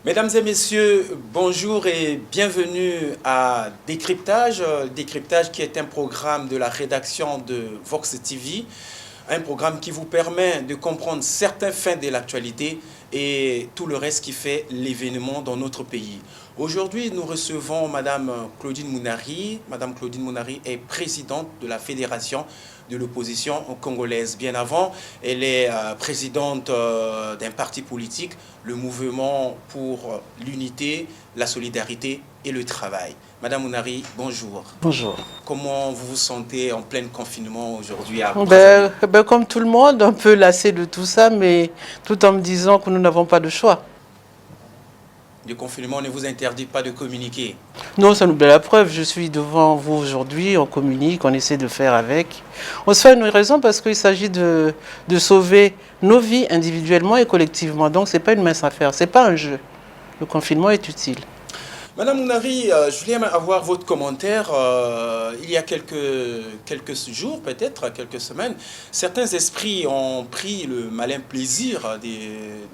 Mesdames et messieurs, bonjour et bienvenue à Décryptage. Décryptage qui est un programme de la rédaction de Vox TV, un programme qui vous permet de comprendre certains faits de l'actualité et tout le reste qui fait l'événement dans notre pays. Aujourd'hui, nous recevons Madame Claudine Mounari. Madame Claudine Mounari est présidente de la Fédération de l'opposition congolaise. Bien avant, elle est présidente d'un parti politique, le Mouvement pour l'unité, la solidarité et le travail. Madame Mounari, bonjour. Bonjour. Comment vous vous sentez en plein confinement aujourd'hui à Comme tout le monde, un peu lassé de tout ça, mais tout en me disant que nous n'avons pas de choix. Le confinement ne vous interdit pas de communiquer? Non, ça nous fait la preuve. Je suis devant vous aujourd'hui, on communique, on essaie de faire avec. On se fait une raison parce qu'il s'agit de sauver nos vies individuellement et collectivement. Donc, ce n'est pas une mince affaire, ce n'est pas un jeu. Le confinement est utile. Madame Mounari, je voulais avoir votre commentaire. Il y a quelques jours, peut-être quelques semaines, certains esprits ont pris le malin plaisir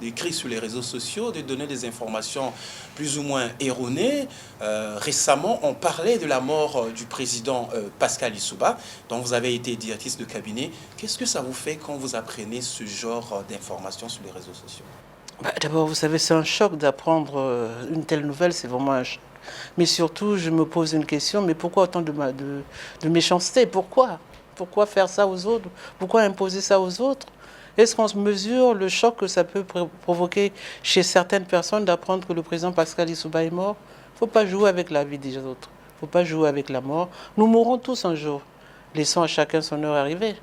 d'écrire sur les réseaux sociaux, de donner des informations plus ou moins erronées. Récemment, on parlait de la mort du président Pascal Lissouba, dont vous avez été directrice de cabinet. Qu'est-ce que ça vous fait quand vous apprenez ce genre d'informations sur les réseaux sociaux? D'abord, vous savez, c'est un choc d'apprendre une telle nouvelle, c'est vraiment un choc. Mais surtout, je me pose une question, mais pourquoi autant de méchanceté? Pourquoi faire ça aux autres? Pourquoi imposer ça aux autres? Est-ce qu'on mesure le choc que ça peut provoquer chez certaines personnes d'apprendre que le président Pascal Lissouba est mort? Il ne faut pas jouer avec la vie des autres. Il ne faut pas jouer avec la mort. Nous mourrons tous un jour. Laissons à chacun son heure arriver.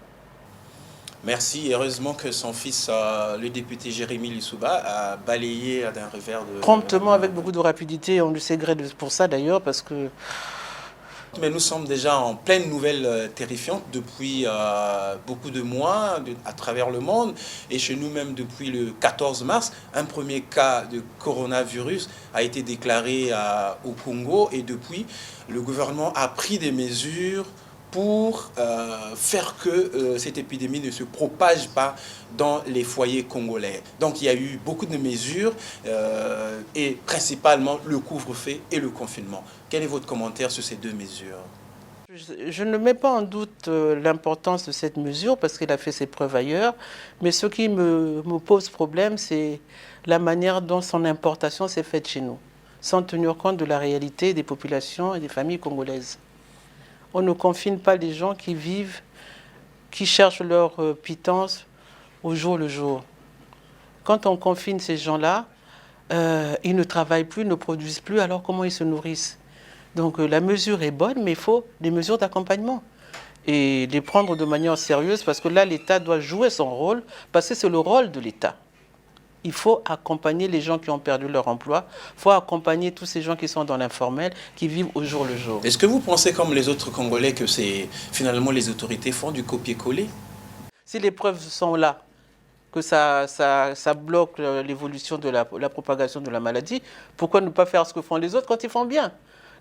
Merci. Heureusement que son fils, le député Jérémy Lissouba, a balayé d'un revers de... Promptement, avec beaucoup de rapidité. On lui sait gré pour ça d'ailleurs, parce que... Mais nous sommes déjà en pleine nouvelle terrifiante depuis beaucoup de mois à travers le monde. Et chez nous-mêmes, depuis le 14 mars, un premier cas de coronavirus a été déclaré au Congo. Et depuis, le gouvernement a pris des mesures pour faire que cette épidémie ne se propage pas dans les foyers congolais. Donc il y a eu beaucoup de mesures et principalement le couvre-feu et le confinement. Quel est votre commentaire sur ces deux mesures? Je ne mets pas en doute l'importance de cette mesure parce qu'elle a fait ses preuves ailleurs, mais ce qui me pose problème, c'est la manière dont son importation s'est faite chez nous, sans tenir compte de la réalité des populations et des familles congolaises. On ne confine pas les gens qui vivent, qui cherchent leur pitance au jour le jour. Quand on confine ces gens-là, ils ne travaillent plus, ne produisent plus, alors comment ils se nourrissent? Donc la mesure est bonne, mais il faut des mesures d'accompagnement. Et les prendre de manière sérieuse, parce que là, l'État doit jouer son rôle, parce que c'est le rôle de l'État. Il faut accompagner les gens qui ont perdu leur emploi. Il faut accompagner tous ces gens qui sont dans l'informel, qui vivent au jour le jour. Est-ce que vous pensez, comme les autres Congolais, que finalement les autorités font du copier-coller? Si les preuves sont là, que ça bloque l'évolution de la propagation de la maladie, pourquoi ne pas faire ce que font les autres quand ils font bien?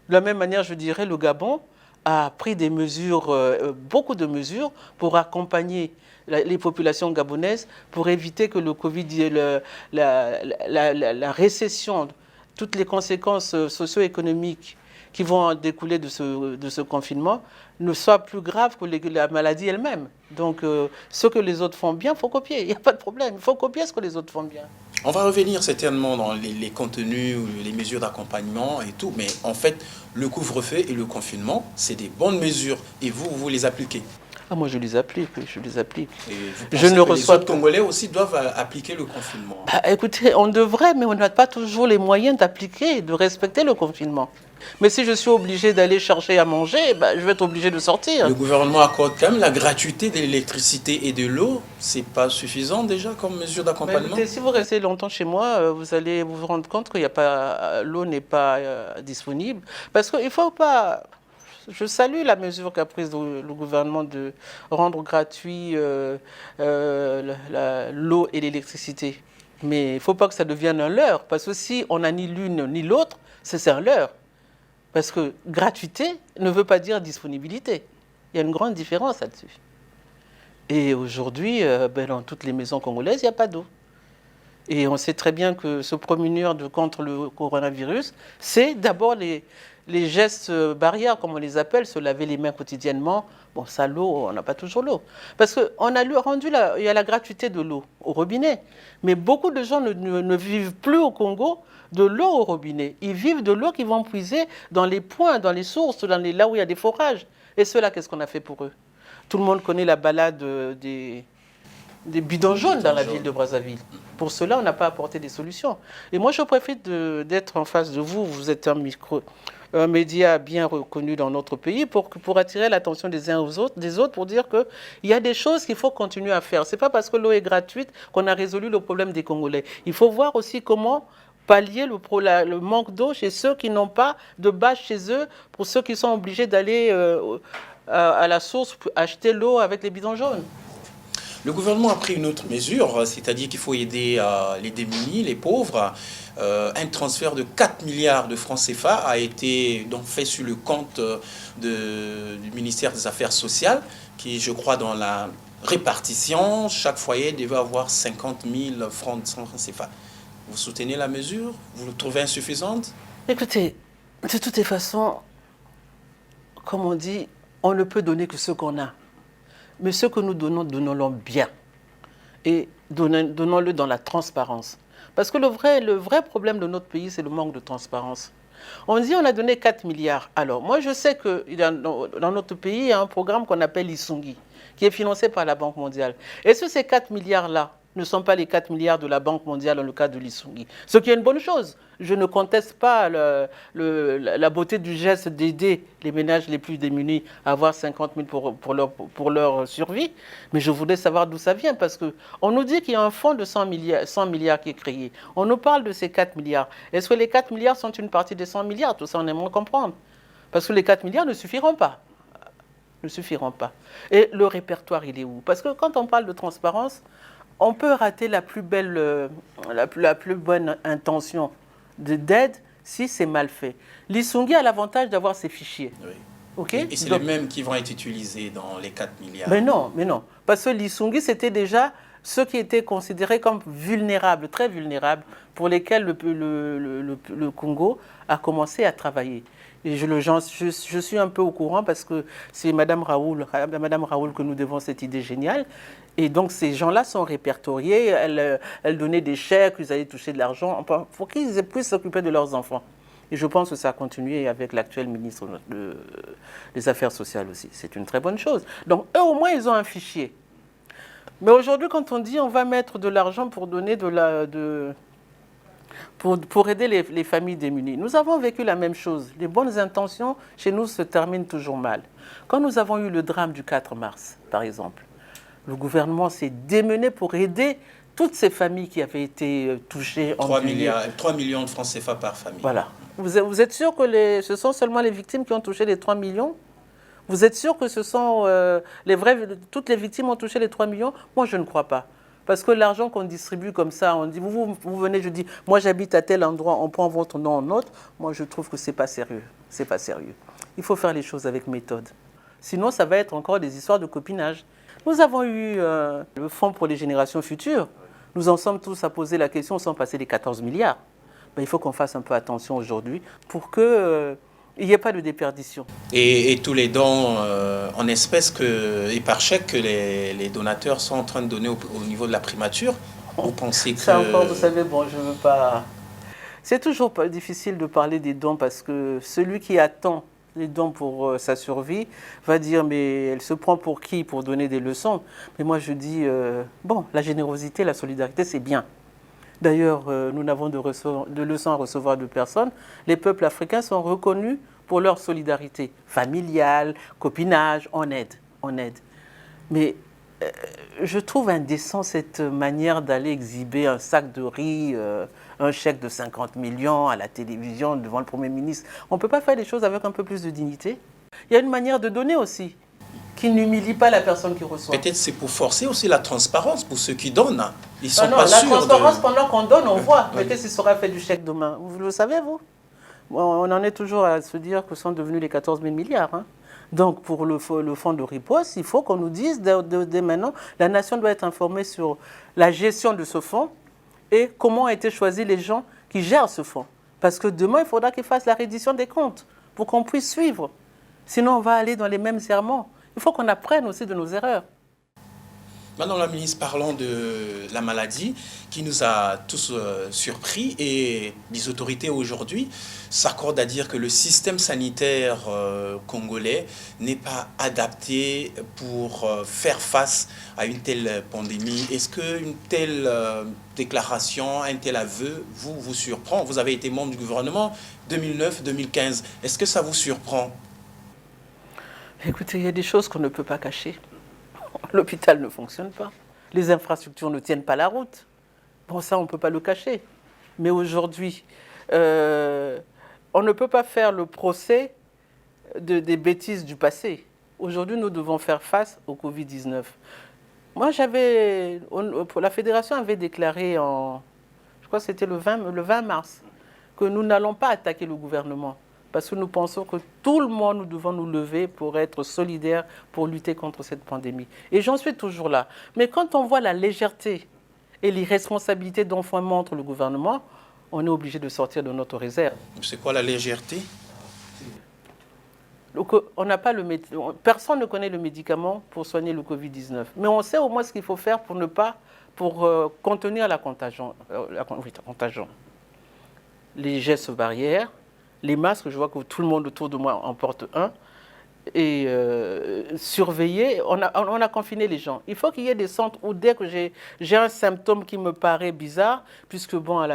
De la même manière, je dirais, le Gabon a pris des mesures, beaucoup de mesures pour accompagner les populations gabonaises, pour éviter que le Covid, la récession, toutes les conséquences socio-économiques qui vont en découler de ce confinement ne soient plus graves que la maladie elle-même. Donc, ce que les autres font bien, il faut copier. Il n'y a pas de problème. Il faut copier ce que les autres font bien. On va revenir certainement dans les contenus, les mesures d'accompagnement et tout. Mais en fait, le couvre-feu et le confinement, c'est des bonnes mesures. Et vous les appliquez? Ah, moi, je les applique, oui, je les applique. Et vous pensez que les autres Congolais aussi doivent appliquer le confinement? Écoutez, on devrait, mais on n'a pas toujours les moyens d'appliquer, de respecter le confinement. Mais si je suis obligé d'aller chercher à manger, je vais être obligé de sortir. Le gouvernement accorde quand même la gratuité de l'électricité et de l'eau. C'est pas suffisant déjà comme mesure d'accompagnement? Si vous restez longtemps chez moi, vous allez vous rendre compte que l'eau n'est pas disponible. Parce qu'il ne faut pas... Je salue la mesure qu'a prise le gouvernement de rendre gratuit l'eau et l'électricité. Mais il ne faut pas que ça devienne un leurre. Parce que si on n'a ni l'une ni l'autre, c'est un leurre. Parce que gratuité ne veut pas dire disponibilité. Il y a une grande différence là-dessus. Et aujourd'hui, dans toutes les maisons congolaises, il n'y a pas d'eau. Et on sait très bien que se prémunir contre le coronavirus, c'est d'abord les gestes barrières, comme on les appelle, se laver les mains quotidiennement. Bon, ça, l'eau, on n'a pas toujours l'eau. Parce qu'on a il y a la gratuité de l'eau au robinet. Mais beaucoup de gens ne vivent plus au Congo de l'eau au robinet. Ils vivent de l'eau qu'ils vont puiser dans les points, dans les sources, là où il y a des forages. Et cela, qu'est-ce qu'on a fait pour eux? Tout le monde connaît la balade des bidons jaunes dans la ville de Brazzaville. Pour cela, on n'a pas apporté des solutions. Et moi, je préfère d'être en face de vous. Vous êtes un média bien reconnu dans notre pays pour attirer l'attention des uns aux autres, des autres, pour dire qu'il y a des choses qu'il faut continuer à faire. Ce n'est pas parce que l'eau est gratuite qu'on a résolu le problème des Congolais. Il faut voir aussi comment pallier le manque d'eau chez ceux qui n'ont pas de bâche chez eux, pour ceux qui sont obligés d'aller à la source pour acheter l'eau avec les bidons jaunes. Le gouvernement a pris une autre mesure, c'est-à-dire qu'il faut aider les démunis, les pauvres. Un transfert de 4 milliards de francs CFA a été donc fait sur le compte du ministère des Affaires sociales, qui, je crois, dans la répartition, chaque foyer devait avoir 50 000 francs CFA. Vous soutenez la mesure? Vous le trouvez insuffisante? Écoutez, de toutes les façons, comme on dit, on ne peut donner que ce qu'on a. Mais ce que nous donnons, donnons-le bien. Et donnons-le dans la transparence. Parce que le vrai problème de notre pays, c'est le manque de transparence. On dit qu'on a donné 4 milliards. Alors, moi, je sais que dans notre pays, il y a un programme qu'on appelle l'Isungi, qui est financé par la Banque mondiale. Est-ce que ces 4 milliards-là ne sont pas les 4 milliards de la Banque mondiale dans le cadre de l'Isungi? Ce qui est une bonne chose. Je ne conteste pas la beauté du geste d'aider les ménages les plus démunis à avoir 50 000 pour leur survie, mais je voudrais savoir d'où ça vient, parce qu'on nous dit qu'il y a un fonds de 100 milliards qui est créé. On nous parle de ces 4 milliards. Est-ce que les 4 milliards sont une partie des 100 milliards? Tout ça, on aimerait comprendre. Parce que les 4 milliards ne suffiront pas. Ne suffiront pas. Et le répertoire, il est où? Parce que quand on parle de transparence, on peut rater la plus bonne intention d'aide si c'est mal fait. L'Isungi a l'avantage d'avoir ses fichiers. Oui. Okay? Et c'est les mêmes qui vont être utilisés dans les 4 milliards. Mais non. Parce que l'Isungi, c'était déjà ceux qui étaient considérés comme vulnérables, très vulnérables, pour lesquels le Congo a commencé à travailler. Et je suis un peu au courant parce que c'est Madame Raoul que nous devons cette idée géniale. Et donc ces gens-là sont répertoriés, elle donnait des chèques, ils allaient toucher de l'argent pour qu'ils puissent s'occuper de leurs enfants. Et je pense que ça a continué avec l'actuel ministre des Affaires sociales aussi. C'est une très bonne chose. Donc eux au moins ils ont un fichier. Mais aujourd'hui quand on dit on va mettre de l'argent pour donner pour aider les familles démunies. Nous avons vécu la même chose. Les bonnes intentions, chez nous, se terminent toujours mal. Quand nous avons eu le drame du 4 mars, par exemple, le gouvernement s'est démené pour aider toutes ces familles qui avaient été touchées. 3 millions de francs CFA par famille. Voilà. Vous êtes sûr que ce sont seulement les victimes qui ont touché les 3 millions? Vous êtes sûr que ce sont toutes les victimes ont touché les 3 millions? Moi, je ne crois pas. Parce que l'argent qu'on distribue comme ça, on dit, vous venez, je dis, moi j'habite à tel endroit, on prend votre nom en note. Moi, je trouve que ce n'est pas sérieux. C'est pas sérieux. Il faut faire les choses avec méthode. Sinon, ça va être encore des histoires de copinage. Nous avons eu le Fonds pour les générations futures. Nous en sommes tous à poser la question, sans passer les 14 milliards. Ben, il faut qu'on fasse un peu attention aujourd'hui pour que... il n'y a pas de déperdition. Et tous les dons en espèces et par chèque que les donateurs sont en train de donner au niveau de la primature, vous pensez que... Ça encore, vous savez, bon, je ne veux pas... C'est toujours pas difficile de parler des dons parce que celui qui attend les dons pour sa survie va dire, mais elle se prend pour qui pour donner des leçons? Mais moi, je dis, bon, la générosité, la solidarité, c'est bien. D'ailleurs, nous n'avons de leçons à recevoir de personne. Les peuples africains sont reconnus pour leur solidarité familiale, copinage, on aide. Mais je trouve indécent cette manière d'aller exhiber un sac de riz, un chèque de 50 millions à la télévision devant le Premier ministre. On ne peut pas faire les choses avec un peu plus de dignité? Il y a une manière de donner aussi, qui n'humilie pas la personne qui reçoit. Peut-être c'est pour forcer aussi la transparence pour ceux qui donnent. Ils sont non, pas la sûrs transparence, pendant qu'on donne, on voit. Mais qu'est-ce qui sera fait du chèque demain? Vous le savez, vous? On en est toujours à se dire que sont devenus les 14 000 milliards. Hein. Donc, pour le fonds de riposte, il faut qu'on nous dise dès maintenant, la nation doit être informée sur la gestion de ce fonds et comment ont été choisis les gens qui gèrent ce fonds. Parce que demain, il faudra qu'ils fassent la reddition des comptes pour qu'on puisse suivre. Sinon, on va aller dans les mêmes errements. Il faut qu'on apprenne aussi de nos erreurs. Madame la ministre, parlons de la maladie qui nous a tous surpris et les autorités aujourd'hui s'accordent à dire que le système sanitaire congolais n'est pas adapté pour faire face à une telle pandémie. Est-ce qu'une telle déclaration, un tel aveu vous surprend? Vous avez été membre du gouvernement 2009-2015. Est-ce que ça vous surprend? Écoutez, il y a des choses qu'on ne peut pas cacher. L'hôpital ne fonctionne pas. Les infrastructures ne tiennent pas la route. Bon, ça, on ne peut pas le cacher. Mais aujourd'hui, on ne peut pas faire le procès des bêtises du passé. Aujourd'hui, nous devons faire face au Covid-19. Moi, la fédération avait déclaré je crois que c'était le 20 mars, que nous n'allons pas attaquer le gouvernement. Parce que nous pensons que tout le monde, nous devons nous lever pour être solidaires, pour lutter contre cette pandémie. Et j'en suis toujours là. Mais quand on voit la légèreté et l'irresponsabilité dont montre le gouvernement, on est obligé de sortir de notre réserve. C'est quoi la légèreté? Donc, personne ne connaît le médicament pour soigner le Covid-19. Mais on sait au moins ce qu'il faut faire pour contenir la contagion. Les gestes barrières, les masques, je vois que tout le monde autour de moi en porte un. Et surveiller, on a confiné les gens. Il faut qu'il y ait des centres où dès que j'ai un symptôme qui me paraît bizarre, puisque bon,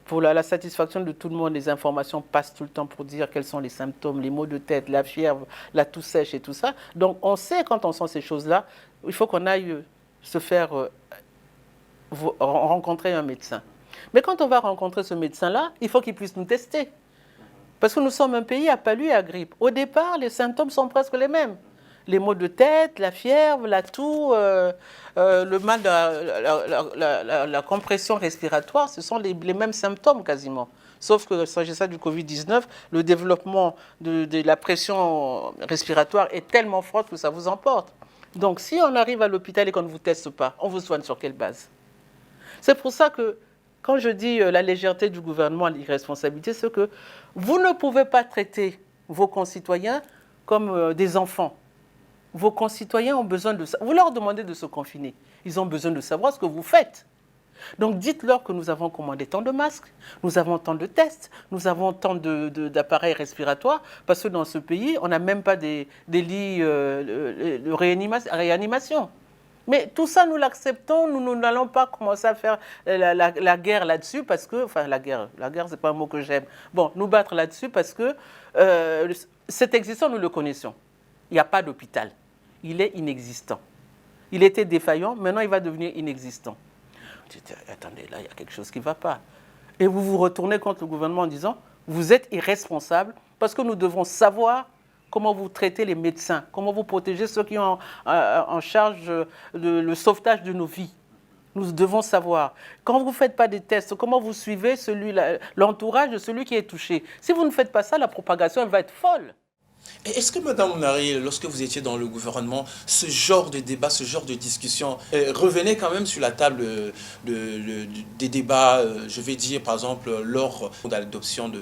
pour la satisfaction de tout le monde, les informations passent tout le temps pour dire quels sont les symptômes, les maux de tête, la fièvre, la toux sèche et tout ça. Donc on sait quand on sent ces choses-là, il faut qu'on aille se faire rencontrer un médecin. Mais quand on va rencontrer ce médecin-là, il faut qu'il puisse nous tester. Parce que nous sommes un pays à palu et à grippe. Au départ, les symptômes sont presque les mêmes. Les maux de tête, la fièvre, la toux, le mal de la compression respiratoire, ce sont les mêmes symptômes quasiment. Sauf que s'agissant du Covid-19, le développement de la pression respiratoire est tellement forte que ça vous emporte. Donc si on arrive à l'hôpital et qu'on ne vous teste pas, on vous soigne sur quelle base? C'est pour ça que quand je dis la légèreté du gouvernement, l'irresponsabilité, c'est que vous ne pouvez pas traiter vos concitoyens comme des enfants. Vos concitoyens ont besoin de ça. Vous leur demandez de se confiner. Ils ont besoin de savoir ce que vous faites. Donc dites-leur que nous avons commandé tant de masques, nous avons tant de tests, nous avons tant d'appareils respiratoires, parce que dans ce pays, on n'a même pas des lits de réanimation. Mais tout ça, nous l'acceptons, nous n'allons pas commencer à faire la guerre là-dessus, parce que, enfin la guerre, c'est pas un mot que j'aime. Bon, nous battre là-dessus parce que cet existant, nous le connaissons. Il n'y a pas d'hôpital. Il est inexistant. Il était défaillant, maintenant il va devenir inexistant. Attendez, là, il y a quelque chose qui ne va pas. Et vous vous retournez contre le gouvernement en disant, vous êtes irresponsable, parce que nous devons savoir comment vous traitez les médecins, comment vous protégez ceux qui ont en charge le sauvetage de nos vies. Nous devons savoir. Quand vous ne faites pas des tests, comment vous suivez l'entourage de celui qui est touché? Si vous ne faites pas ça, la propagation elle va être folle. Est-ce que, Madame Nari, lorsque vous étiez dans le gouvernement, ce genre de débat, ce genre de discussion revenait quand même sur la table des débats, je vais dire par exemple, lors de l'adoption de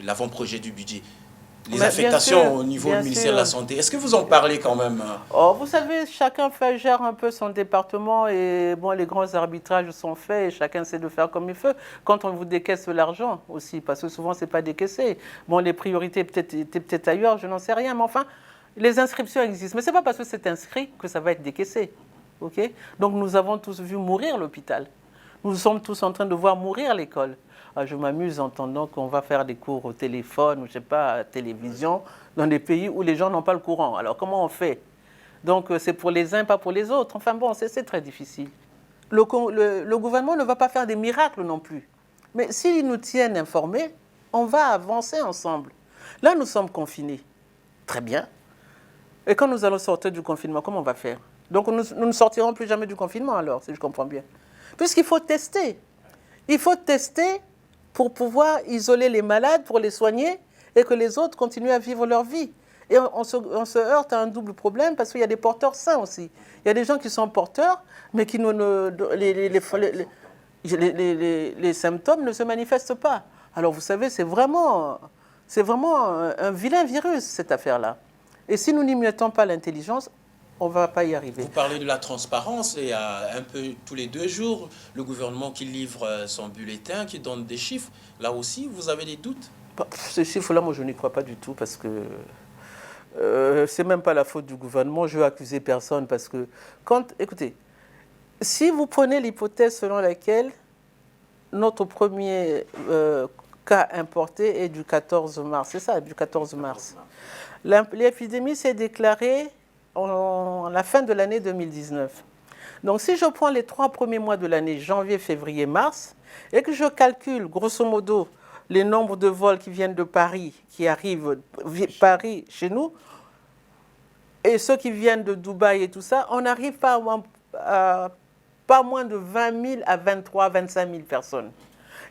l'avant-projet du budget? Les affectations sûr, au niveau du ministère de la Santé. Est-ce que vous en parlez quand même? Vous savez, chacun gère un peu son département et bon, les grands arbitrages sont faits et chacun essaie de faire comme il veut. Quand on vous décaisse l'argent aussi, parce que souvent, ce n'est pas décaissé. Bon, les priorités étaient peut-être ailleurs, je n'en sais rien, mais enfin, les inscriptions existent. Mais ce n'est pas parce que c'est inscrit que ça va être décaissé. Okay? Donc, nous avons tous vu mourir l'hôpital. Nous sommes tous en train de voir mourir l'école. Je m'amuse en entendant qu'on va faire des cours au téléphone, ou je sais pas, à la télévision, dans des pays où les gens n'ont pas le courant. Alors comment on fait? Donc c'est pour les uns, pas pour les autres. Enfin bon, c'est très difficile. Le gouvernement ne va pas faire des miracles non plus. Mais s'ils nous tiennent informés, on va avancer ensemble. Là, nous sommes confinés. Très bien. Et quand nous allons sortir du confinement, comment on va faire? Donc nous ne sortirons plus jamais du confinement alors, si je comprends bien. Puisqu'il faut tester. Il faut tester pour pouvoir isoler les malades, pour les soigner, et que les autres continuent à vivre leur vie. Et on se heurte à un double problème, parce qu'il y a des porteurs sains aussi. Il y a des gens qui sont porteurs, mais qui les symptômes ne se manifestent pas. Alors vous savez, c'est vraiment un vilain virus, cette affaire-là. Et si nous n'y mettons pas l'intelligence, on ne va pas y arriver. Vous parlez de la transparence et un peu tous les 2 jours, le gouvernement qui livre son bulletin, qui donne des chiffres. Là aussi, vous avez des doutes? Ces chiffres-là, moi, je n'y crois pas du tout parce que c'est même pas la faute du gouvernement. Je veux accuser personne parce que écoutez, si vous prenez l'hypothèse selon laquelle notre premier cas importé est du 14 mars, c'est ça, du 14 mars. L'épidémie s'est déclarée en la fin de l'année 2019. Donc si je prends les 3 premiers mois de l'année, janvier, février, mars, et que je calcule grosso modo les nombres de vols qui viennent de Paris, qui arrivent Paris chez nous, et ceux qui viennent de Dubaï et tout ça, on n'arrive pas à pas moins de 20 000 à 23 25 000 personnes.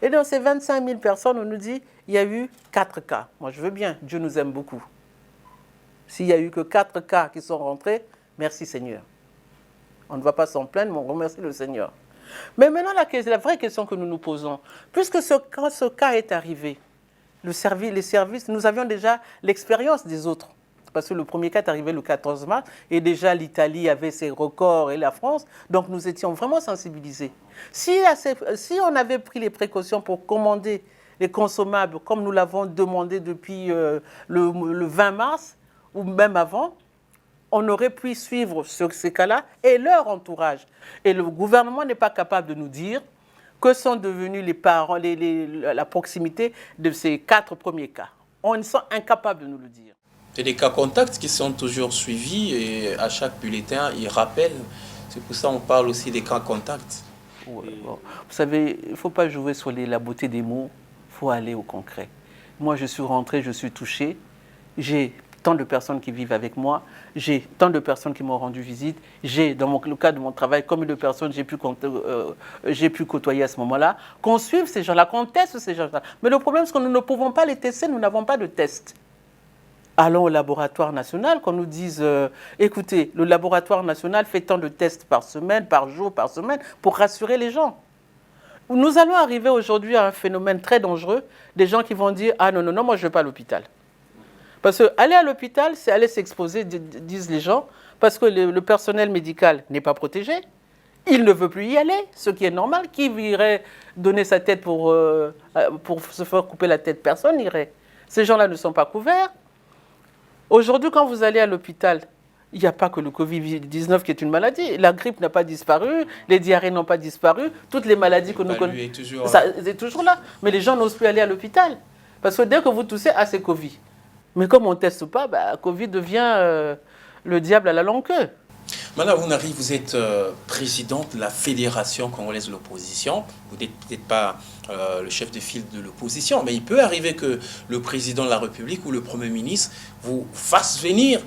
Et dans ces 25 000 personnes, on nous dit il y a eu 4 cas. Moi, je veux bien, Dieu nous aime beaucoup. S'il n'y a eu que 4 cas qui sont rentrés, merci Seigneur. On ne va pas s'en plaindre, mais on remercie le Seigneur. Mais maintenant, la vraie question que nous nous posons, puisque quand ce cas est arrivé, les services, nous avions déjà l'expérience des autres. Parce que le premier cas est arrivé le 14 mars, et déjà l'Italie avait ses records et la France, donc nous étions vraiment sensibilisés. Si on avait pris les précautions pour commander les consommables, comme nous l'avons demandé depuis le 20 mars, ou même avant, on aurait pu suivre ces cas-là et leur entourage. Et le gouvernement n'est pas capable de nous dire que sont devenus les parents, la proximité de ces 4 premiers cas. On sont incapables de nous le dire. C'est des cas contacts qui sont toujours suivis et à chaque bulletin, ils rappellent. C'est pour ça qu'on parle aussi des cas contacts. Ouais, bon. Vous savez, il ne faut pas jouer sur la beauté des mots, il faut aller au concret. Moi, je suis rentré, je suis touché. J'ai tant de personnes qui vivent avec moi, j'ai tant de personnes qui m'ont rendu visite, j'ai, dans le cadre de mon travail, combien de personnes j'ai pu côtoyer à ce moment-là, qu'on suive ces gens-là, qu'on teste ces gens-là. Mais le problème, c'est que nous ne pouvons pas les tester, nous n'avons pas de test. Allons au laboratoire national, qu'on nous dise, écoutez, le laboratoire national fait tant de tests par semaine, par jour, par semaine, pour rassurer les gens. Nous allons arriver aujourd'hui à un phénomène très dangereux, des gens qui vont dire, ah non, non, non, moi je ne veux pas à l'hôpital. Parce qu'aller à l'hôpital, c'est aller s'exposer, disent les gens, parce que le personnel médical n'est pas protégé. Il ne veut plus y aller, ce qui est normal. Qui irait donner sa tête pour se faire couper la tête? Personne n'irait. Ces gens-là ne sont pas couverts. Aujourd'hui, quand vous allez à l'hôpital, il n'y a pas que le Covid-19 qui est une maladie. La grippe n'a pas disparu, les diarrhées n'ont pas disparu, toutes les maladies que nous connaissons, c'est toujours là. Mais les gens n'osent plus aller à l'hôpital. Parce que dès que vous toussez, c'est Covid. Mais comme on ne teste pas, Covid devient le diable à la longue queue. Madame Wounari, vous êtes présidente de la Fédération congolaise de l'opposition. Vous n'êtes peut-être pas le chef de file de l'opposition, mais il peut arriver que le président de la République ou le Premier ministre vous fasse venir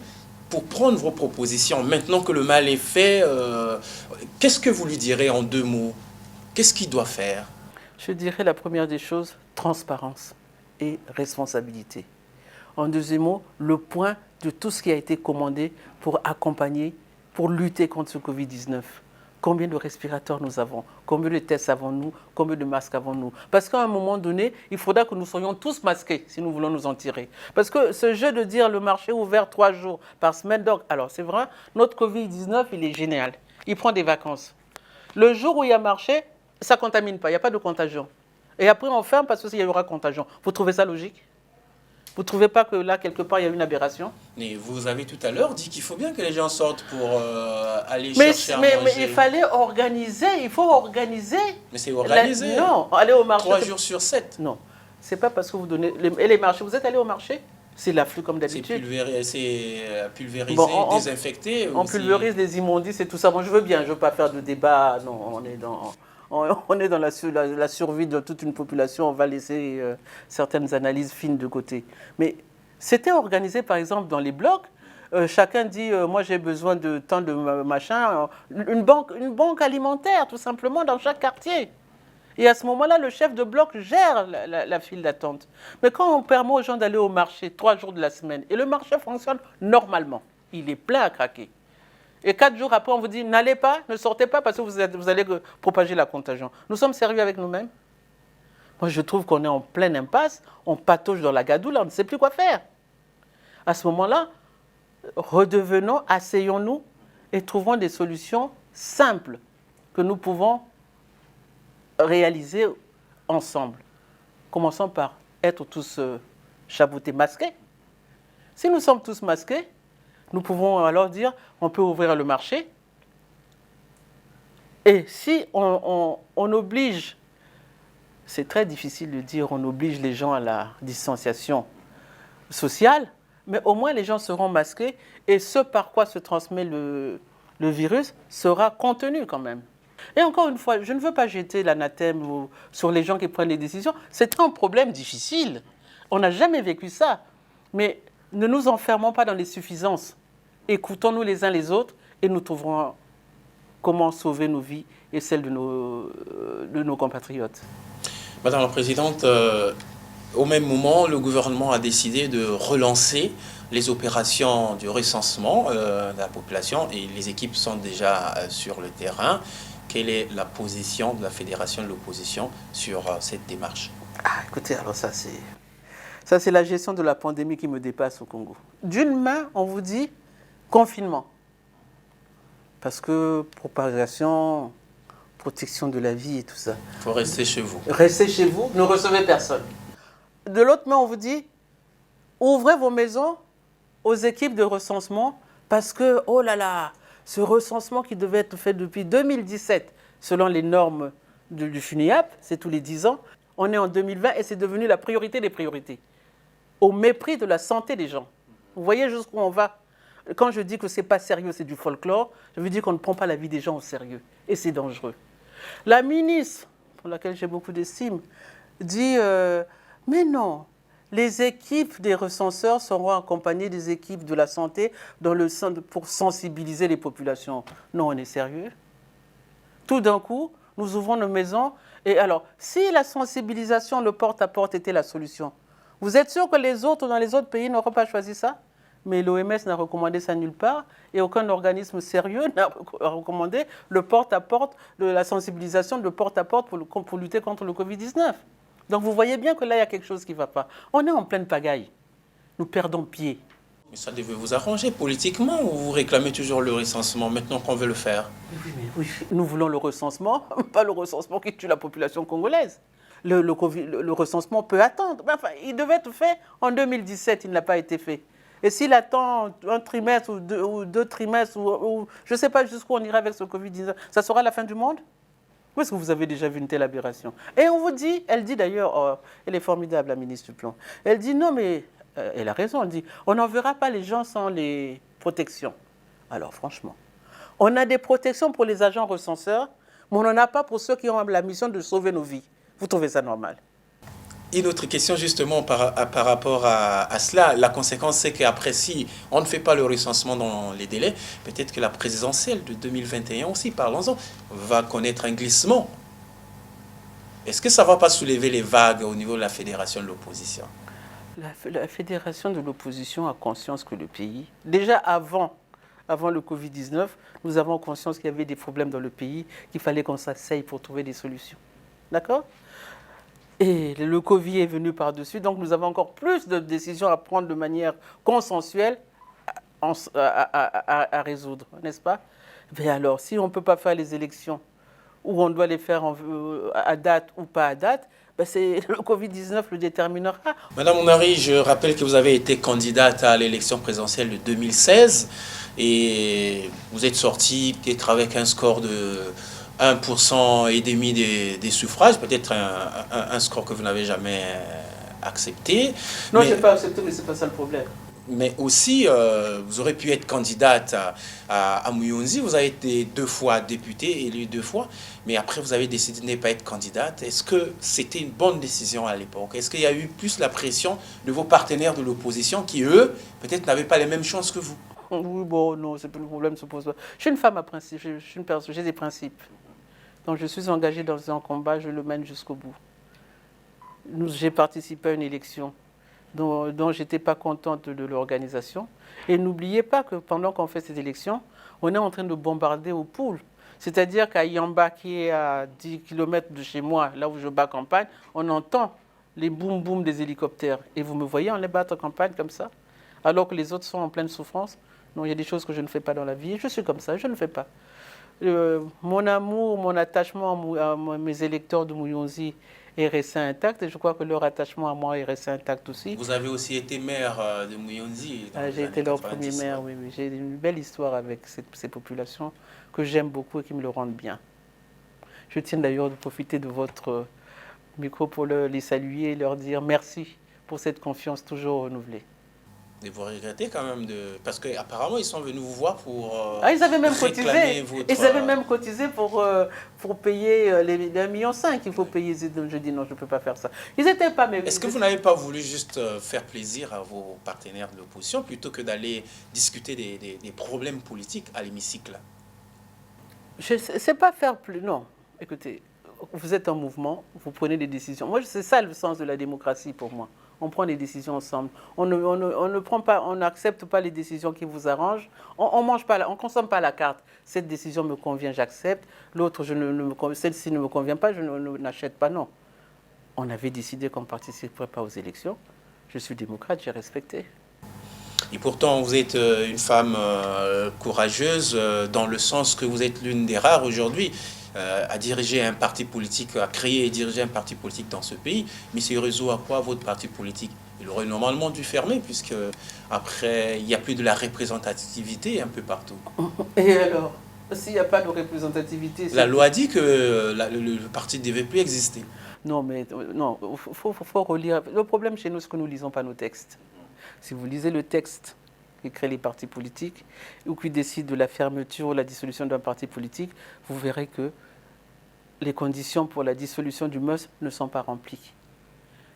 pour prendre vos propositions. Maintenant que le mal est fait, qu'est-ce que vous lui direz en 2 mots? Qu'est-ce qu'il doit faire? Je dirais la première des choses, transparence et responsabilité. En 2e mot, le point de tout ce qui a été commandé pour accompagner, pour lutter contre ce Covid-19. Combien de respirateurs nous avons? Combien de tests avons-nous? Combien de masques avons-nous? Parce qu'à un moment donné, il faudra que nous soyons tous masqués si nous voulons nous en tirer. Parce que ce jeu de dire le marché ouvert 3 jours par semaine, donc, alors c'est vrai, notre Covid-19, il est génial. Il prend des vacances. Le jour où il y a marché, ça ne contamine pas, il n'y a pas de contagion. Et après, on ferme parce qu'il y aura contagion. Vous trouvez ça logique? Vous ne trouvez pas que là, quelque part, il y a une aberration? Mais vous avez tout à l'heure dit qu'il faut bien que les gens sortent pour aller chercher à manger. Mais il fallait organiser, il faut organiser. Mais c'est organisé. Non, aller au marché. 3 jours sur 7. Non, ce n'est pas parce que vous donnez... Et les marchés, vous êtes allé au marché? C'est l'afflux comme d'habitude. C'est pulvérisé, bon, désinfecté. On pulvérise les immondices et tout ça. Bon, je veux bien, je ne veux pas faire de débat. Non, on est dans la survie de toute une population, on va laisser certaines analyses fines de côté. Mais c'était organisé, par exemple, dans les blocs. Chacun dit, moi j'ai besoin de tant de machin. Une banque alimentaire, tout simplement, dans chaque quartier. Et à ce moment-là, le chef de bloc gère la file d'attente. Mais quand on permet aux gens d'aller au marché 3 jours de la semaine, et le marché fonctionne normalement, il est plein à craquer. Et 4 jours après, on vous dit, n'allez pas, ne sortez pas parce que vous allez propager la contagion. Nous sommes sérieux avec nous-mêmes. Moi, je trouve qu'on est en pleine impasse, on patauge dans la gadoue, on ne sait plus quoi faire. À ce moment-là, redevenons, asseyons-nous et trouvons des solutions simples que nous pouvons réaliser ensemble. Commençons par être tous chaboutés, masqués. Si nous sommes tous masqués, nous pouvons alors dire on peut ouvrir le marché. Et si on oblige, c'est très difficile de dire on oblige les gens à la distanciation sociale, mais au moins les gens seront masqués et ce par quoi se transmet le virus sera contenu quand même. Et encore une fois, je ne veux pas jeter l'anathème sur les gens qui prennent les décisions. C'est un problème difficile. On n'a jamais vécu ça. Mais ne nous enfermons pas dans les suffisances. Écoutons-nous les uns les autres et nous trouverons comment sauver nos vies et celles de nos compatriotes. Madame la Présidente, au même moment, le gouvernement a décidé de relancer les opérations du recensement de la population et les équipes sont déjà sur le terrain. Quelle est la position de la Fédération de l'opposition sur cette démarche? Écoutez, alors ça c'est la gestion de la pandémie qui me dépasse au Congo. D'une main, on vous dit confinement. Parce que propagation, protection de la vie et tout ça. Il faut rester chez vous. Restez chez vous, ne recevez personne. De l'autre main, on vous dit ouvrez vos maisons aux équipes de recensement parce que, oh là là, ce recensement qui devait être fait depuis 2017, selon les normes du FUNIAP, c'est tous les 10 ans, on est en 2020 et c'est devenu la priorité des priorités, au mépris de la santé des gens. Vous voyez jusqu'où on va? Quand je dis que ce n'est pas sérieux, c'est du folklore, je veux dire qu'on ne prend pas la vie des gens au sérieux, et c'est dangereux. La ministre, pour laquelle j'ai beaucoup d'estime, dit mais non, les équipes des recenseurs seront accompagnées des équipes de la santé pour sensibiliser les populations. Non, on est sérieux? Tout d'un coup, nous ouvrons nos maisons. Et alors, si la sensibilisation, le porte-à-porte était la solution, vous êtes sûr que les autres, dans les autres pays, n'auront pas choisi ça? Mais l'OMS n'a recommandé ça nulle part et aucun organisme sérieux n'a recommandé le porte-à-porte, la sensibilisation de porte-à-porte pour lutter contre le Covid-19. Donc vous voyez bien que là, il y a quelque chose qui ne va pas. On est en pleine pagaille. Nous perdons pied. Mais ça devait vous arranger politiquement ou vous réclamez toujours le recensement maintenant qu'on veut le faire? Oui, nous voulons le recensement, pas le recensement qui tue la population congolaise. Le recensement peut attendre. Enfin, il devait être fait en 2017, il n'a pas été fait. Et s'il attend un trimestre ou deux trimestres, ou je ne sais pas jusqu'où on ira avec ce Covid-19, ça sera la fin du monde? Où est-ce que vous avez déjà vu une telle aberration? Et on vous dit, elle dit d'ailleurs, elle est formidable, la ministre Duplon, elle dit non mais, elle a raison, elle dit, on n'enverra pas les gens sans les protections. Alors franchement, on a des protections pour les agents recenseurs, mais on n'en a pas pour ceux qui ont la mission de sauver nos vies. Vous trouvez ça normal? Une autre question justement par rapport à cela, la conséquence c'est qu'après si on ne fait pas le recensement dans les délais, peut-être que la présidentielle de 2021 aussi, parlons-en, va connaître un glissement. Est-ce que ça ne va pas soulever les vagues au niveau de la fédération de l'opposition? La fédération de l'opposition a conscience que le pays, déjà avant le Covid-19, nous avons conscience qu'il y avait des problèmes dans le pays, qu'il fallait qu'on s'asseye pour trouver des solutions. D'accord ? Et le Covid est venu par-dessus, donc nous avons encore plus de décisions à prendre de manière consensuelle à résoudre, n'est-ce pas? Mais alors, si on ne peut pas faire les élections, ou on doit les faire à date ou pas à date, ben c'est le Covid-19 le déterminera. Madame Ounari, je rappelle que vous avez été candidate à l'élection présidentielle de 2016 et vous êtes sortie peut-être avec un score de 1,5% des suffrages, peut-être un score que vous n'avez jamais accepté. Non, je n'ai pas accepté, mais ce n'est pas ça le problème. Mais aussi, vous aurez pu être candidate à Muyonzi. Vous avez été 2 fois députée, élue 2 fois. Mais après, vous avez décidé de ne pas être candidate. Est-ce que c'était une bonne décision à l'époque? Est-ce qu'il y a eu plus la pression de vos partenaires de l'opposition qui, eux, peut-être n'avaient pas les mêmes chances que vous? Oui, bon, non, le problème ne se pose pas. Je suis une femme à principe, je suis une personne, j'ai des principes. Donc je suis engagée dans un combat, je le mène jusqu'au bout. J'ai participé à une élection dont je n'étais pas contente de l'organisation. Et n'oubliez pas que pendant qu'on fait ces élections, On est en train de bombarder aux poules. C'est-à-dire qu'à Yamba, qui est à 10 km de chez moi, là où je bats campagne, on entend les boum-boum des hélicoptères. Et vous me voyez en les battre campagne comme ça, alors que les autres sont en pleine souffrance. Non, il y a des choses que je ne fais pas dans la vie. Je suis comme ça, je ne fais pas. Mon amour, mon attachement à mes électeurs de Mouyonzi est resté intact. Et je crois que leur attachement à moi est resté intact aussi. Vous avez aussi été maire de Mouyonzi. J'ai été leur premier maire, oui. J'ai une belle histoire avec ces populations que j'aime beaucoup et qui me le rendent bien. Je tiens d'ailleurs de profiter de votre micro pour les saluer et leur dire merci pour cette confiance toujours renouvelée. Et vous regrettez quand même parce qu'apparemment ils sont venus vous voir pour ils avaient même cotisé. Votre... Ils avaient même cotisé pour payer les 1,5 million qu'il faut payer. Je dis non, je ne peux pas faire ça. Ils n'étaient pas... Est-ce que vous n'avez pas voulu juste faire plaisir à vos partenaires de l'opposition plutôt que d'aller discuter des problèmes politiques à l'hémicycle? Je ne sais pas faire plus... Non, écoutez, vous êtes en mouvement, vous prenez des décisions. Moi, c'est ça le sens de la démocratie pour moi. On prend des décisions ensemble. On ne prend pas, on n'accepte pas les décisions qui vous arrangent. On mange pas, on consomme pas la carte. Cette décision me convient, j'accepte. L'autre, celle-ci ne me convient pas, je n'achète pas. Non. On avait décidé qu'on ne participerait pas aux élections. Je suis démocrate, j'ai respecté. Et pourtant, vous êtes une femme courageuse dans le sens que vous êtes l'une des rares aujourd'hui à diriger un parti politique, à créer et diriger un parti politique dans ce pays. Mais c'est réseau à quoi votre parti politique? Il aurait normalement dû fermer puisque après, il n'y a plus de la représentativité un peu partout. Et alors, s'il n'y a pas de représentativité... La loi dit que le parti ne devait plus exister. Non, mais non, faut relire. Le problème chez nous, c'est que nous ne lisons pas nos textes. Si vous lisez le texte qui crée les partis politiques ou qui décide de la fermeture ou la dissolution d'un parti politique, vous verrez que les conditions pour la dissolution du MUST ne sont pas remplies.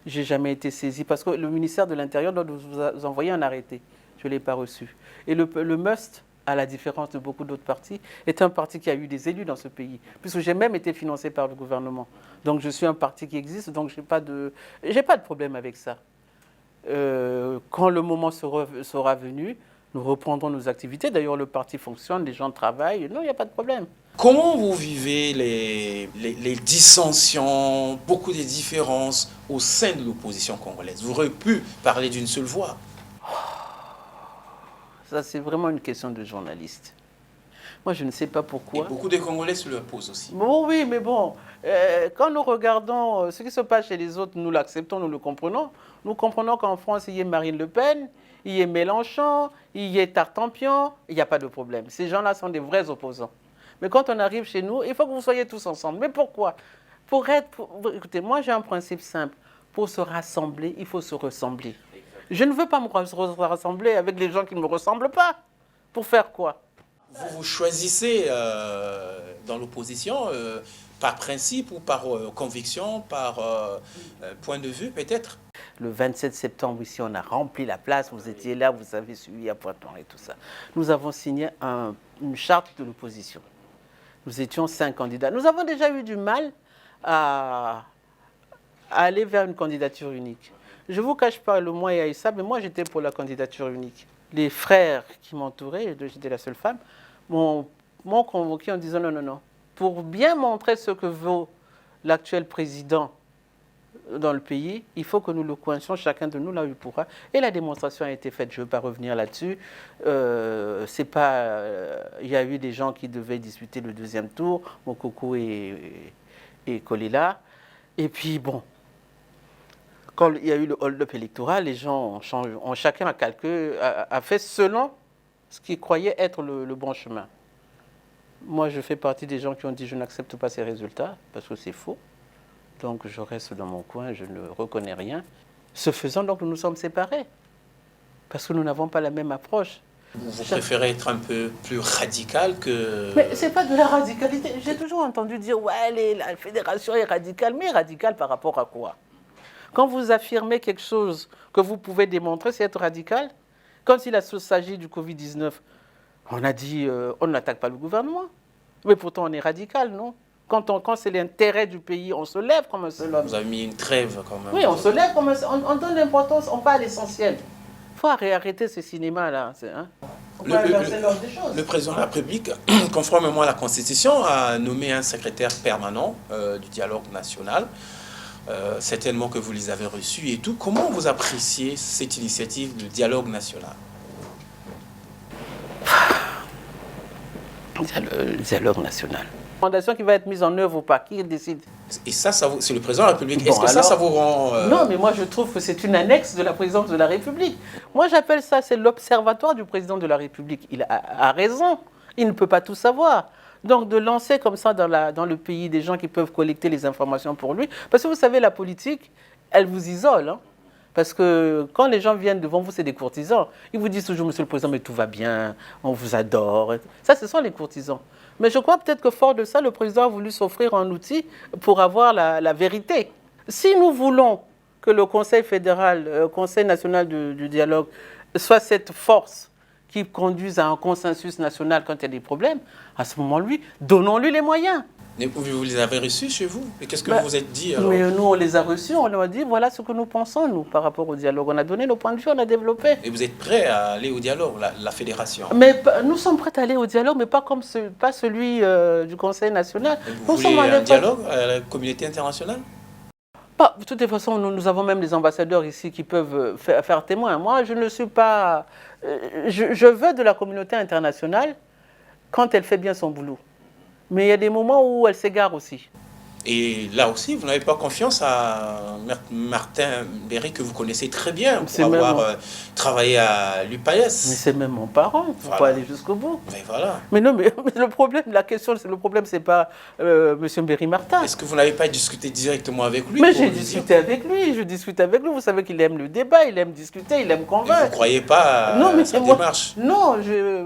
Je n'ai jamais été saisi parce que le ministère de l'Intérieur doit vous envoyer un arrêté. Je ne l'ai pas reçu. Et le MUST, à la différence de beaucoup d'autres partis, est un parti qui a eu des élus dans ce pays, puisque j'ai même été financé par le gouvernement. Donc je suis un parti qui existe, donc je n'ai pas de problème avec ça. Quand le moment sera venu, nous reprendrons nos activités. D'ailleurs, le parti fonctionne, les gens travaillent. Non, il n'y a pas de problème. Comment vous vivez les dissensions, beaucoup de différences au sein de l'opposition congolaise? Vous auriez pu parler d'une seule voix. Ça, c'est vraiment une question de journaliste. Moi, je ne sais pas pourquoi. Et beaucoup de Congolais se le posent aussi. Bon, oui, mais bon, quand nous regardons ce qui se passe chez les autres, nous l'acceptons, nous le comprenons. Nous comprenons qu'en France, il y ait Marine Le Pen, il y ait Mélenchon, il y ait Tartampion, il n'y a pas de problème. Ces gens-là sont des vrais opposants. Mais quand on arrive chez nous, il faut que vous soyez tous ensemble. Mais pourquoi? Écoutez, moi j'ai un principe simple. Pour se rassembler, il faut se ressembler. Je ne veux pas me rassembler avec les gens qui ne me ressemblent pas. Pour faire quoi? Vous choisissez dans l'opposition par principe ou par conviction, par point de vue peut-être? Le 27 septembre, ici, on a rempli la place. Vous étiez là, vous avez suivi à Pointon et tout ça. Nous avons signé une charte de l'opposition. Nous étions 5 candidats. Nous avons déjà eu du mal à aller vers une candidature unique. Je ne vous cache pas, le moi et Aïssa, mais moi j'étais pour la candidature unique. Les frères qui m'entouraient, j'étais la seule femme, m'ont convoqué en disant non, non, non. Pour bien montrer ce que vaut l'actuel président dans le pays, il faut que nous le coincions chacun de nous là où il pourra. Et la démonstration a été faite. Je ne veux pas revenir là-dessus. Il y a eu des gens qui devaient disputer le deuxième tour, Mokoko et Kolela. Et puis bon, quand il y a eu le hold-up électoral, les gens ont chacun a fait selon ce qu'ils croyaient être le bon chemin. Moi, je fais partie des gens qui ont dit je n'accepte pas ces résultats parce que c'est faux. Donc je reste dans mon coin, je ne reconnais rien. Ce faisant, donc nous nous sommes séparés parce que nous n'avons pas la même approche. Vous préférez être un peu plus radical que... Mais ce n'est pas de la radicalité. J'ai toujours entendu dire ouais, la fédération est radicale. Mais radicale par rapport à quoi? Quand vous affirmez quelque chose que vous pouvez démontrer, c'est être radical. Quand il s'agit du Covid-19, on a dit on n'attaque pas le gouvernement. Mais pourtant on est radical, non? Quand c'est l'intérêt du pays, on se lève comme un seul homme. Vous avez mis une trêve quand même. Oui, on se lève comme un seul homme. On donne l'importance, on va à l'essentiel. Il faut arrêter ce cinéma-là. Hein. Le président de la République, conformément à la Constitution, a nommé un secrétaire permanent du dialogue national. Certainement que vous les avez reçus et tout. Comment vous appréciez cette initiative de dialogue national? Le dialogue national. Fondation qui va être mise en œuvre ou pas, qui décide? Et ça c'est le président de la République. Est-ce que ça vous rend... Non, mais moi je trouve que c'est une annexe de la présidence de la République. Moi j'appelle ça, c'est l'observatoire du président de la République. Il a raison, il ne peut pas tout savoir. Donc de lancer comme ça dans le pays des gens qui peuvent collecter les informations pour lui. Parce que vous savez, la politique, elle vous isole. Hein. Parce que quand les gens viennent devant vous, c'est des courtisans. Ils vous disent toujours, monsieur le président, mais tout va bien, on vous adore. Ça, ce sont les courtisans. Mais je crois peut-être que fort de ça, le président a voulu s'offrir un outil pour avoir la vérité. Si nous voulons que le Conseil fédéral, Conseil national du dialogue, soit cette force qui conduise à un consensus national quand il y a des problèmes, à ce moment-là, donnons-lui les moyens. Mais vous les avez reçus chez vous? Et qu'est-ce que vous vous êtes dit alors? Mais nous, on les a reçus, on leur a dit, voilà ce que nous pensons, nous, par rapport au dialogue. On a donné nos points de vue, on a développé. Et vous êtes prêts à aller au dialogue, la fédération? Mais nous sommes prêts à aller au dialogue, mais pas comme pas celui du Conseil national. Vous voulez un dialogue à la communauté internationale? De toute façon, nous avons même des ambassadeurs ici qui peuvent faire témoin. Moi, je ne suis pas... Je veux de la communauté internationale quand elle fait bien son boulot. Mais il y a des moments où elle s'égare aussi. Et là aussi, vous n'avez pas confiance à Martin Berry, que vous connaissez très bien, pour avoir travaillé à l'UPAES. Mais c'est même mon parent, il ne faut pas aller jusqu'au bout. Mais voilà. Mais non, mais le problème, le problème, c'est pas M. Berry Martin. Est-ce que vous n'avez pas discuté directement avec lui? Mais j'ai discuté avec lui, je discute avec lui. Vous savez qu'il aime le débat, il aime discuter, il aime convaincre. Et vous ne croyez pas à sa démarche? Non,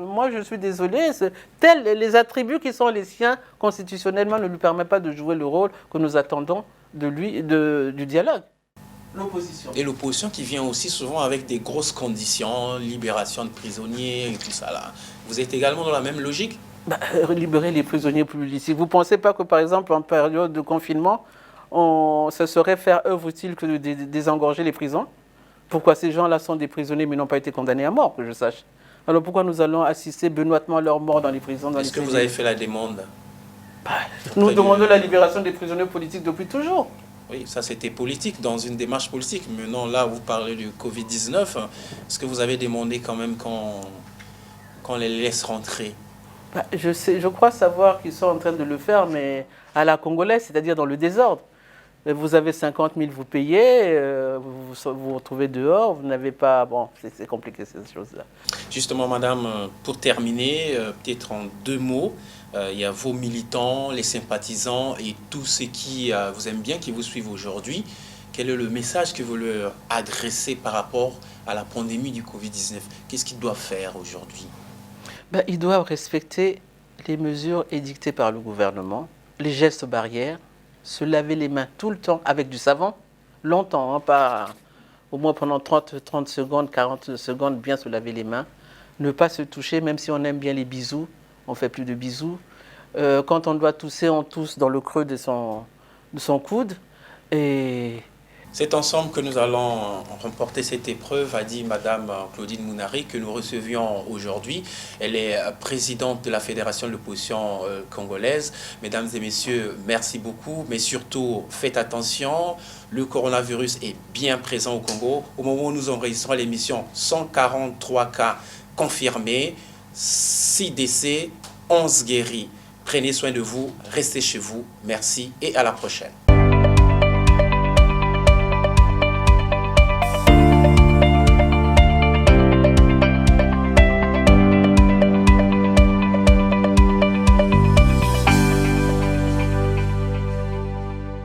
moi je suis désolé. Les attributs qui sont les siens constitutionnellement ne lui permettent pas de jouer le rôle que nous attendons de lui, du dialogue. L'opposition. Et l'opposition qui vient aussi souvent avec des grosses conditions, libération de prisonniers et tout ça là. Vous êtes également dans la même logique? Libérer les prisonniers politiques. Vous ne pensez pas que par exemple en période de confinement, ça serait faire œuvre utile que de désengorger les prisons? Pourquoi ces gens-là sont des prisonniers mais n'ont pas été condamnés à mort, que je sache? Alors pourquoi nous allons assister benoîtement à leur mort dans les prisons? Est-ce que vous avez fait la demande? Nous demandons la libération des prisonniers politiques depuis toujours. Oui, ça c'était politique, dans une démarche politique. Maintenant, là, vous parlez du Covid-19. Est-ce que vous avez demandé quand même qu'on les laisse rentrer? Je crois savoir qu'ils sont en train de le faire, mais à la congolaise, c'est-à-dire dans le désordre. Vous avez 50 000, vous payez, vous vous retrouvez dehors, vous n'avez pas... Bon, c'est compliqué ces choses-là. Justement, madame, pour terminer, peut-être en 2 mots, il y a vos militants, les sympathisants et tous ceux qui vous aiment bien, qui vous suivent aujourd'hui. Quel est le message que vous leur adressez par rapport à la pandémie du Covid-19? Qu'est-ce qu'ils doivent faire aujourd'hui? Ils doivent respecter les mesures édictées par le gouvernement, les gestes barrières, se laver les mains tout le temps avec du savon, longtemps, hein, pas au moins pendant 30 secondes, 40 secondes, bien se laver les mains, ne pas se toucher, même si on aime bien les bisous, on ne fait plus de bisous. Quand on doit tousser, on tousse dans le creux de son coude. Et c'est ensemble que nous allons remporter cette épreuve, a dit Madame Claudine Mounari, que nous recevions aujourd'hui. Elle est présidente de la Fédération de l'opposition congolaise. Mesdames et messieurs, merci beaucoup, mais surtout faites attention. Le coronavirus est bien présent au Congo. Au moment où nous enregistrons l'émission, 143 cas confirmés, 6 décès, 11 guéris. Prenez soin de vous, restez chez vous. Merci et à la prochaine.